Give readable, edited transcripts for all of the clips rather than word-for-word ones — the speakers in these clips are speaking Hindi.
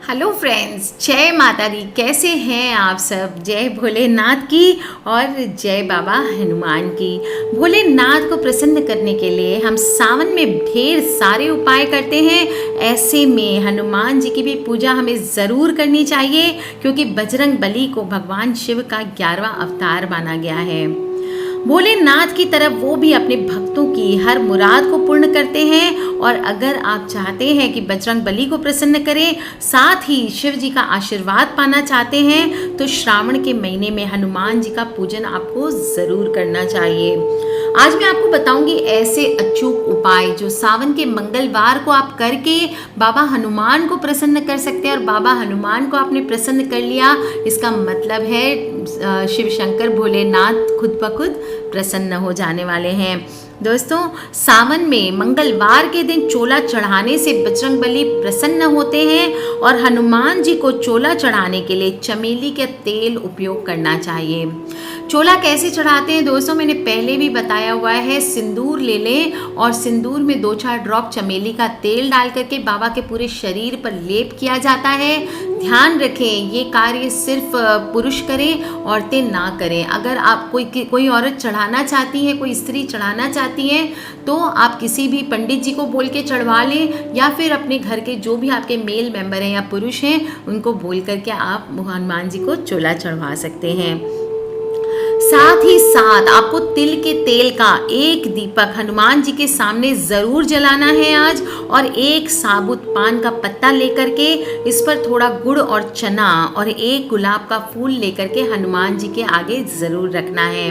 हेलो फ्रेंड्स, जय माता दी। कैसे हैं आप सब? जय भोलेनाथ की और जय बाबा हनुमान की। भोलेनाथ को प्रसन्न करने के लिए हम सावन में ढेर सारे उपाय करते हैं। ऐसे में हनुमान जी की भी पूजा हमें ज़रूर करनी चाहिए, क्योंकि बजरंग बली को भगवान शिव का 11वां अवतार माना गया है। भोलेनाथ की तरफ वो भी अपने भक्तों की हर मुराद को पूर्ण करते हैं। और अगर आप चाहते हैं कि बजरंग बली को प्रसन्न करें, साथ ही शिव जी का आशीर्वाद पाना चाहते हैं, तो श्रावण के महीने में हनुमान जी का पूजन आपको ज़रूर करना चाहिए। आज मैं आपको बताऊंगी ऐसे अचूक उपाय जो सावन के मंगलवार को आप करके बाबा हनुमान को प्रसन्न कर सकते हैं। और बाबा हनुमान को आपने प्रसन्न कर लिया, इसका मतलब है शिव शंकर भोलेनाथ खुद ब खुद प्रसन्न हो जाने वाले हैं। दोस्तों, सावन में मंगलवार के दिन चोला चढ़ाने से बजरंग बली प्रसन्न होते हैं। और हनुमान जी को चोला चढ़ाने के लिए चमेली के तेल उपयोग करना चाहिए। चोला कैसे चढ़ाते हैं दोस्तों, मैंने पहले भी बताया हुआ है। सिंदूर ले लें और सिंदूर में 2-4 ड्रॉप चमेली का तेल डाल करके बाबा के पूरे शरीर पर लेप किया जाता है। ध्यान रखें, ये कार्य सिर्फ पुरुष करें, औरतें ना करें। अगर आप कोई औरत चढ़ाना चाहती है, कोई स्त्री चढ़ाना चाहती है, तो आप किसी भी पंडित जी को बोल के चढ़वा लें, या फिर अपने घर के जो भी आपके मेल मेंबर हैं या पुरुष हैं, उनको बोल करके आप हनुमान जी को चोला चढ़वा सकते हैं। साथ ही साथ आपको तिल के तेल का एक दीपक हनुमान जी के सामने ज़रूर जलाना है आज। और एक साबुत पान का पत्ता लेकर के इस पर थोड़ा गुड़ और चना और एक गुलाब का फूल लेकर के हनुमान जी के आगे ज़रूर रखना है।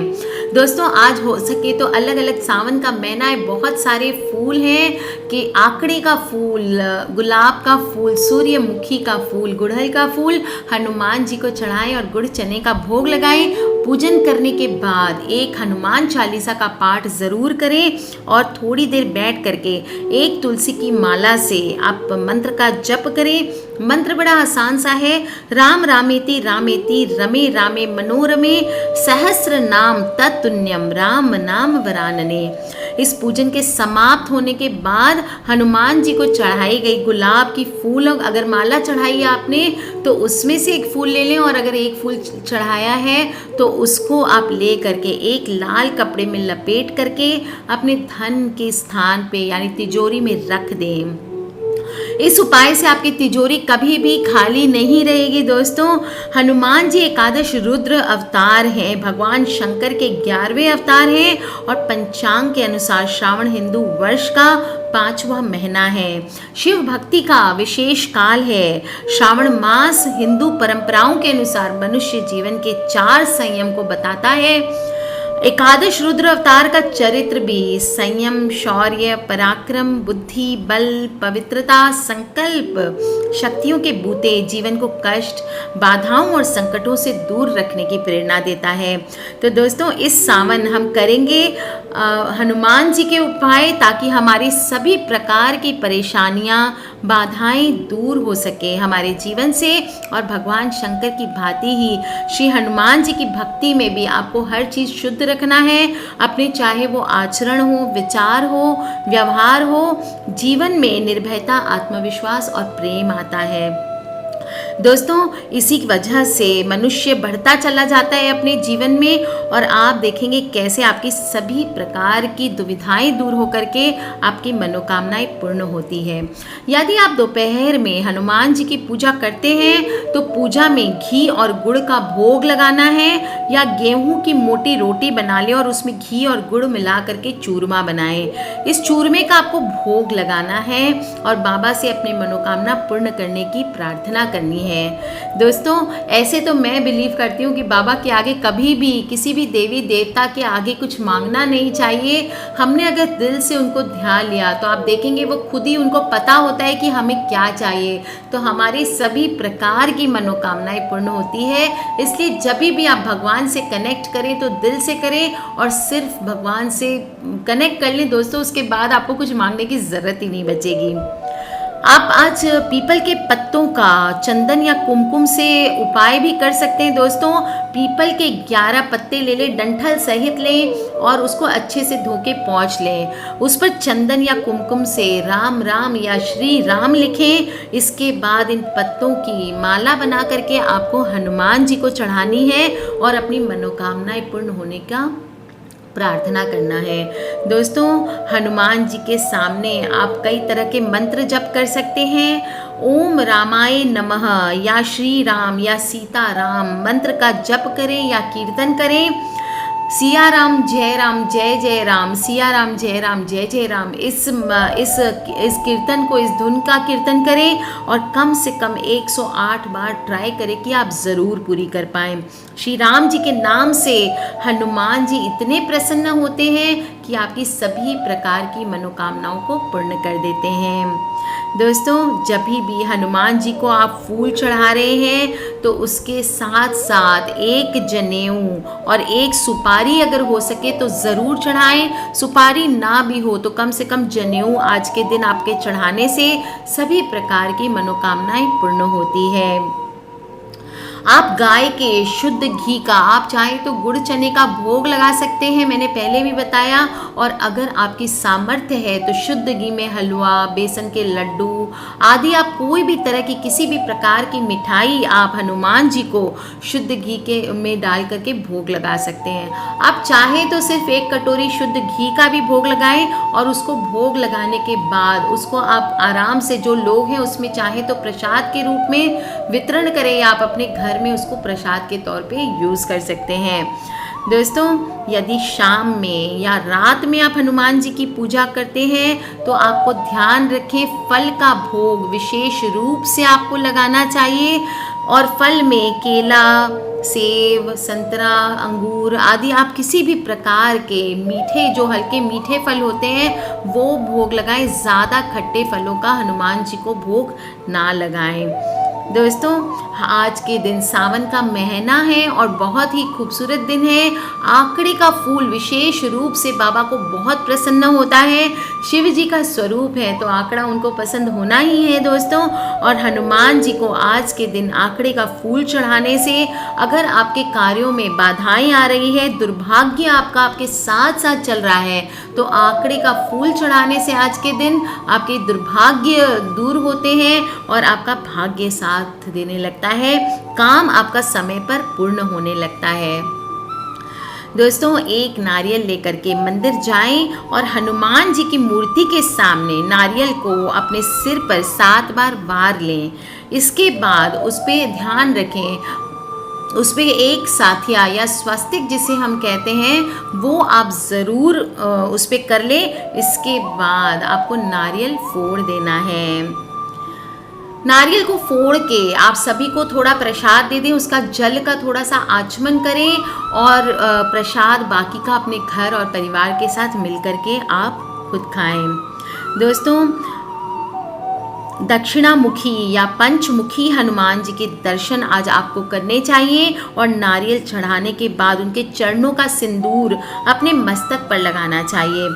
दोस्तों, आज हो सके तो अलग अलग सावन का महीना है, बहुत सारे फूल हैं कि आकड़े का फूल, गुलाब का फूल, सूर्यमुखी का फूल, गुड़हल का फूल हनुमान जी को चढ़ाएं और गुड़ चने का भोग लगाएं। पूजन करने के बाद एक हनुमान चालीसा का पाठ ज़रूर करें और थोड़ी देर बैठ करके एक तुलसी की माला से आप मंत्र का जप करें। मंत्र बड़ा आसान सा है। राम रामेति रामेति रमे रामे मनोरमे सहस्र नाम तत्तुल्यम राम नाम वरानने। इस पूजन के समाप्त होने के बाद हनुमान जी को चढ़ाई गई गुलाब की फूल, अगर माला चढ़ाई है आपने तो उसमें से एक फूल ले लें, और अगर एक फूल चढ़ाया है तो उसको आप ले करके एक लाल कपड़े में लपेट करके अपने धन के स्थान पे यानी तिजोरी में रख दें। इस उपाय से आपकी तिजोरी कभी भी खाली नहीं रहेगी। दोस्तों, हनुमान जी एकादश रुद्र अवतार हैं, भगवान शंकर के 11वें अवतार हैं और पंचांग के अनुसार श्रावण हिंदू वर्ष का 5वां महीना है। शिव भक्ति का विशेष काल है। श्रावण मास हिंदू परंपराओं के अनुसार मनुष्य जीवन के 4 संयम को बताता है। एकादश रुद्र अवतार का चरित्र भी संयम, शौर्य, पराक्रम, बुद्धि, बल, पवित्रता, संकल्प, शक्तियों के बूते जीवन को कष्ट, बाधाओं और संकटों से दूर रखने की प्रेरणा देता है। तो दोस्तों, इस सावन हम करेंगे हनुमान जी के उपाय, ताकि हमारी सभी प्रकार की परेशानियां, बाधाएं दूर हो सके हमारे जीवन से। और भगवान शंकर की भांति ही श्री हनुमान जी की भक्ति में भी आपको हर चीज़ शुद्ध रखना है अपने, चाहे वो आचरण हो, विचार हो, व्यवहार हो। जीवन में निर्भयता, आत्मविश्वास और प्रेम आता है। दोस्तों, इसी की वजह से मनुष्य बढ़ता चला जाता है अपने जीवन में, और आप देखेंगे कैसे आपकी सभी प्रकार की दुविधाएं दूर होकर के आपकी मनोकामनाएं पूर्ण होती है। यदि आप दोपहर में हनुमान जी की पूजा करते हैं तो पूजा में घी और गुड़ का भोग लगाना है, या गेहूं की मोटी रोटी बना लें और उसमें घी और गुड़ मिला करके चूरमा बनाएं। इस चूरमे का आपको भोग लगाना है और बाबा से अपनी मनोकामना पूर्ण करने की प्रार्थना करनी है। दोस्तों, ऐसे तो मैं बिलीव करती हूँ कि बाबा के आगे कभी भी किसी भी देवी देवता के आगे कुछ मांगना नहीं चाहिए। हमने अगर दिल से उनको ध्यान लिया तो आप देखेंगे वो खुद ही, उनको पता होता है कि हमें क्या चाहिए, तो हमारी सभी प्रकार की मनोकामनाएं पूर्ण होती है। इसलिए जब भी आप भगवान से कनेक्ट करें तो दिल से करें और सिर्फ भगवान से कनेक्ट कर लें दोस्तों, उसके बाद आपको कुछ मांगने की ज़रूरत ही नहीं बचेगी। आप आज पीपल के पत्तों का चंदन या कुमकुम से उपाय भी कर सकते हैं दोस्तों। पीपल के 11 पत्ते ले लें, डंठल सहित लें और उसको अच्छे से धो के पोंछ लें। उस पर चंदन या कुमकुम से राम राम या श्री राम लिखें। इसके बाद इन पत्तों की माला बना करके आपको हनुमान जी को चढ़ानी है और अपनी मनोकामनाएं पूर्ण होने का प्रार्थना करना है। दोस्तों, हनुमान जी के सामने आप कई तरह के मंत्र जप कर सकते हैं। ओम रामाय नमः या श्री राम या सीता राम मंत्र का जप करें या कीर्तन करें। सिया राम जय जय राम, सिया राम जय जय राम, इस कीर्तन को, इस धुन का कीर्तन करें और कम से कम 108 बार ट्राई करें कि आप ज़रूर पूरी कर पाएँ। श्री राम जी के नाम से हनुमान जी इतने प्रसन्न होते हैं कि आपकी सभी प्रकार की मनोकामनाओं को पूर्ण कर देते हैं। दोस्तों, जब भी हनुमान जी को आप फूल चढ़ा रहे हैं तो उसके साथ साथ एक जनेऊ और एक सुपारी अगर हो सके तो ज़रूर चढ़ाएं। सुपारी ना भी हो तो कम से कम जनेऊ आज के दिन आपके चढ़ाने से सभी प्रकार की मनोकामनाएं पूर्ण होती है। आप गाय के शुद्ध घी का, आप चाहें तो गुड़ चने का भोग लगा सकते हैं, मैंने पहले भी बताया। और अगर आपकी सामर्थ्य है तो शुद्ध घी में हलवा, बेसन के लड्डू आदि, आप कोई भी तरह की किसी भी प्रकार की मिठाई आप हनुमान जी को शुद्ध घी के में डाल करके भोग लगा सकते हैं। आप चाहें तो सिर्फ 1 कटोरी शुद्ध घी का भी भोग लगाएं और उसको भोग लगाने के बाद उसको आप आराम से, जो लोग हैं उसमें चाहें तो प्रसाद के रूप में वितरण करें या आप अपने घर में उसको प्रसाद के तौर पे यूज़ कर सकते हैं। दोस्तों, यदि शाम में या रात में आप हनुमान जी की पूजा करते हैं तो आपको ध्यान रखें, फल का भोग विशेष रूप से आपको लगाना चाहिए। और फल में केला, सेब, संतरा, अंगूर आदि आप किसी भी प्रकार के मीठे, जो हल्के मीठे फल होते हैं वो भोग लगाएं। ज़्यादा खट्टे फलों का हनुमान जी को भोग ना लगाएं। दोस्तों, आज के दिन सावन का महीना है और बहुत ही खूबसूरत दिन है। आंकड़े का फूल विशेष रूप से बाबा को बहुत प्रसन्न होता है। शिव जी का स्वरूप है तो आंकड़ा उनको पसंद होना ही है दोस्तों। और हनुमान जी को आज के दिन आंकड़े का फूल चढ़ाने से अगर आपके कार्यों में बाधाएं आ रही है, दुर्भाग्य आपका आपके साथ साथ चल रहा है, तो आंकड़े का फूल चढ़ाने से आज के दिन आपके दुर्भाग्य दूर होते हैं और आपका भाग्य साथ देने लगता है। काम आपका समय पर पूर्ण होने लगता है। दोस्तों, एक नारियल लेकर के मंदिर जाएं और हनुमान जी की मूर्ति के सामने नारियल को अपने सिर पर 7 बार वार लें। इसके बाद उस पर ध्यान रखें, उस पर एक साथिया या स्वस्तिक जिसे हम कहते हैं वो आप ज़रूर उस पर कर लें। इसके बाद आपको नारियल फोड़ देना है। नारियल को फोड़ के आप सभी को थोड़ा प्रसाद दे दें, उसका जल का थोड़ा सा आचमन करें और प्रसाद बाकी का अपने घर और परिवार के साथ मिलकर के आप खुद खाएं। दोस्तों, दक्षिणामुखी या पंचमुखी हनुमान जी के दर्शन आज आपको करने चाहिए और नारियल चढ़ाने के बाद उनके चरणों का सिंदूर अपने मस्तक पर लगाना चाहिए।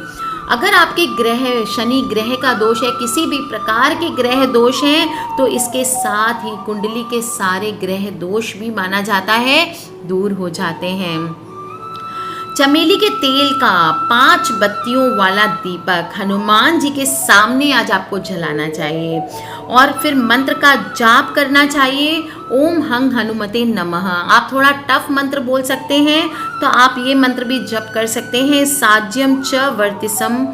अगर आपके ग्रह, शनि ग्रह का दोष है, किसी भी प्रकार के ग्रह दोष हैं, तो इसके साथ ही कुंडली के सारे ग्रह दोष भी माना जाता है दूर हो जाते हैं। चमेली के तेल का 5 बत्तियों वाला दीपक हनुमान जी के सामने आज आपको जलाना चाहिए और फिर मंत्र का जाप करना चाहिए। ओम हंग हनुमते नमः। आप थोड़ा टफ मंत्र बोल सकते हैं तो आप ये मंत्र भी जप कर सकते हैं। साज्यम च वर्तिसम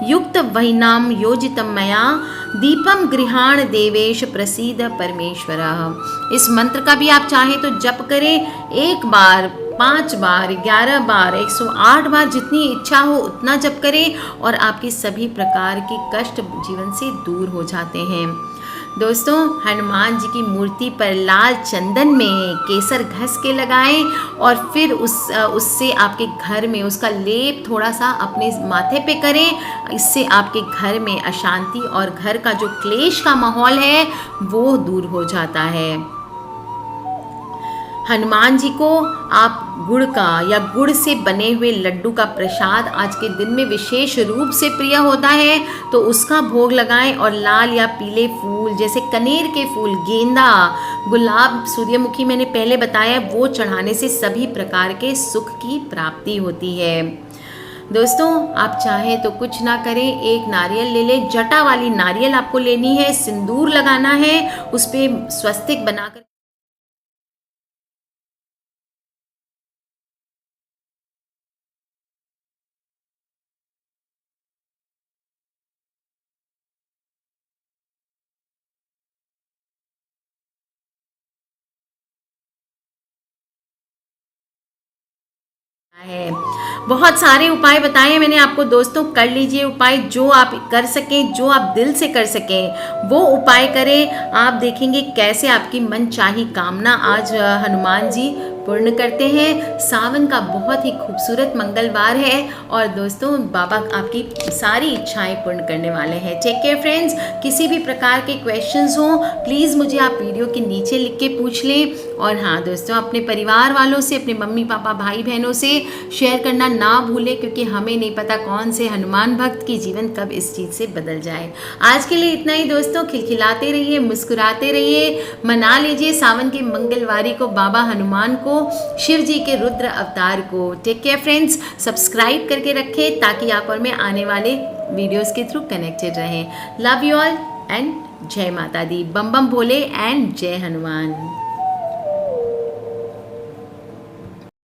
युक्त वैनाम योजितम मया दीपम गृहाण देवेश प्रसीद परमेश्वर। इस मंत्र का भी आप चाहें तो जप करें। 1 बार, 5 बार, 11 बार, 108 बार, जितनी इच्छा हो उतना जप करें और आपकी सभी प्रकार के कष्ट जीवन से दूर हो जाते हैं। दोस्तों, हनुमान जी की मूर्ति पर लाल चंदन में केसर घस के लगाएं और फिर उससे आपके घर में उसका लेप थोड़ा सा अपने माथे पे करें। इससे आपके घर में अशांति और घर का जो क्लेश का माहौल है वो दूर हो जाता है। हनुमान जी को आप गुड़ का या गुड़ से बने हुए लड्डू का प्रसाद आज के दिन में विशेष रूप से प्रिय होता है, तो उसका भोग लगाएं और लाल या पीले फूल जैसे कनेर के फूल, गेंदा, गुलाब, सूर्यमुखी मैंने पहले बताया, वो चढ़ाने से सभी प्रकार के सुख की प्राप्ति होती है। दोस्तों आप चाहें तो कुछ ना करें, एक नारियल ले लें, जटा वाली नारियल आपको लेनी है, सिंदूर लगाना है, उस पर स्वस्तिक बनाकर है। बहुत सारे उपाय बताए हैं मैंने आपको दोस्तों, कर लीजिए उपाय, जो आप कर सकें, जो आप दिल से कर सकें वो उपाय करें। आप देखेंगे कैसे आपकी मनचाही कामना आज हनुमान जी पूर्ण करते हैं। सावन का बहुत ही खूबसूरत मंगलवार है और दोस्तों बाबा आपकी सारी इच्छाएं पूर्ण करने वाले हैं। Take care friends. किसी भी प्रकार के क्वेश्चंस हों प्लीज़ मुझे आप वीडियो के नीचे लिख के पूछ लें। और हाँ दोस्तों, अपने परिवार वालों से, अपने मम्मी पापा भाई बहनों से शेयर करना ना भूलें, क्योंकि हमें नहीं पता कौन से हनुमान भक्त की जीवन कब इस चीज़ से बदल जाए। आज के लिए इतना ही दोस्तों। खिलखिलाते रहिए, मुस्कुराते रहिए, मना लीजिए सावन के मंगलवारी को, बाबा हनुमान को, शिव जी के रुद्र अवतार को। Take care friends. सब्सक्राइब करके रखें ताकि आप और मैं आने वाले वीडियोस के थ्रू कनेक्टेड रहें। लव यू ऑल एंड जय माता दी। बम बम भोले एंड जय हनुमान।